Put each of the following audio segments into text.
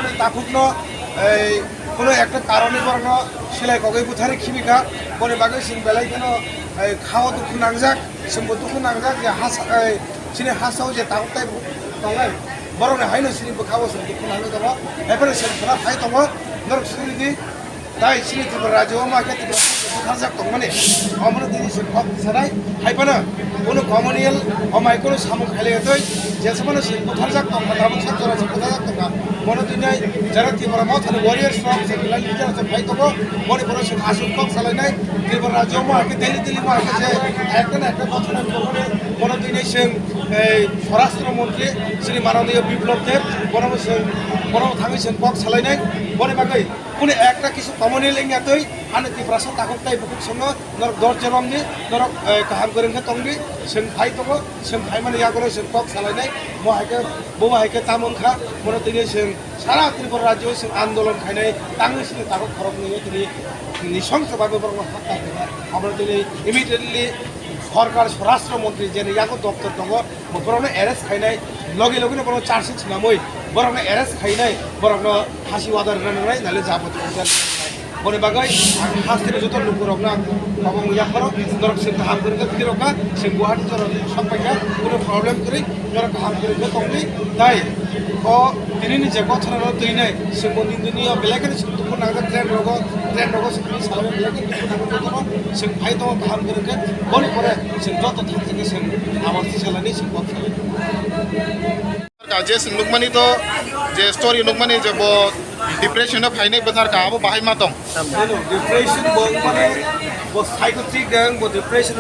বরং তাকুকনো এই কোনো একটা কারণে বরং সেলাই কগৈ বুথারে খিবিকা বনে বাগে সিং বেলাই কেন খাওয়া দুঃখ নাংজাক সিংবো দুঃখ নাংজাক যে হাস সিনি হাসাও যে তাকুকটাই দंलाय বরং হাইনো সিনি খাওয়া সিং দুঃখ নাংজাক দङ এবারে সিংফोरा फाइ दङ नरक सिनि তাই সিনি ত্রিপুরা রাজ্য মাকে ত্রিপুরা বুথারজাক দङ माने अमनो दिनि सिं खब साराय हाइबानो কোনো কমনিয়াল অমাই কোনো সামু খাইলে হতই যেসমানো সিং বুথারজাক দङ দাবো সাতরা সিং বুথারজাক দङ মনে দিনাই যারা ত্রিপুরা মাথানে ওয়ারিয়ার্स ফ্রম সেকুলার লিডার আছে ফাই দङ মনে পড়ে সিং আসুন কম সালাইনাই ত্রিপুরা রাজ্য মাকে দিল্লি মাকে যে একটা কথা বলে মনে দিনাই সিং স্বরাষ্ট্রমন্ত্রী শ্রী মাননীয় বিপ্লব দেব বরং সিং বরং থাঙি সিং কক সালাইনাই বনে বাগৈ কোনো একটা কিছু কমনিয়াল ইংয়াতই আনে ত্রিপুরা তাকুকটাই বুকুক সঙ্গ নরক দরজরমনি নরক কাহাম করেনকে তংনি सिं फाइ दङ सिं फाइ माने यागोनो सिं কক सालायनाय महायके बहायके तामनखा मने दिनै सिं सारा त्रिपुरा राज्योआव सिं आन्दोलन खायनाय ताङै सिं ताको खरबनि दिनै निसंसभाबे बरं हाता আমরা दिनै इमिडिएटलि सरकार স্বরাষ্ট্রমন্ত্রী যে ইয়াগো দপ্তর দङ बरंनो एरेस्ट खायनाय लगे लगेनो बरं चार्जशीट सिनामै बरंनो एरेस्ट खायनाय बरंनो फासि वादार राननाय नाले जाबोत बने बागै हास्तिनि जत लोकरकना बाबा मुयाफोर नरक सिं गाहाम करिके फिरका सिं गुवाहाटी जर संपाइका कोनो प्रब्लेम करि नरक गाहाम करिके तंनि ताइ क दिनैनि जे गथरानो दैनाय सिं बनिनि बेलेगनि सिं दुखु नागा ट्रेन रगो सिं सालामे बेलेगनि दुखु नागा सिं फाइ दङ गाहाम करिके बनि परे सिं जत थांथिके सिं आमास्ति सालानि सिं बक जे सिं लुकमानि तो जे स्टोरी लुकमानि जे बो डिप्रेशन फाइने बजार का अब बाहाय मा दं डिप्रेशन बो माने बो साइकोट्रिक दं बो depression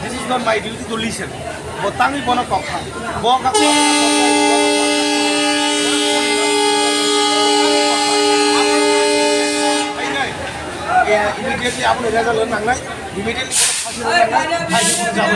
this is not my duty to listen बो तांगि बनो कखा बो का इमिडिएटली आपने रेजल्ट नांगनाय इमिडिएटली फासि नांगनाय फाइल जाबो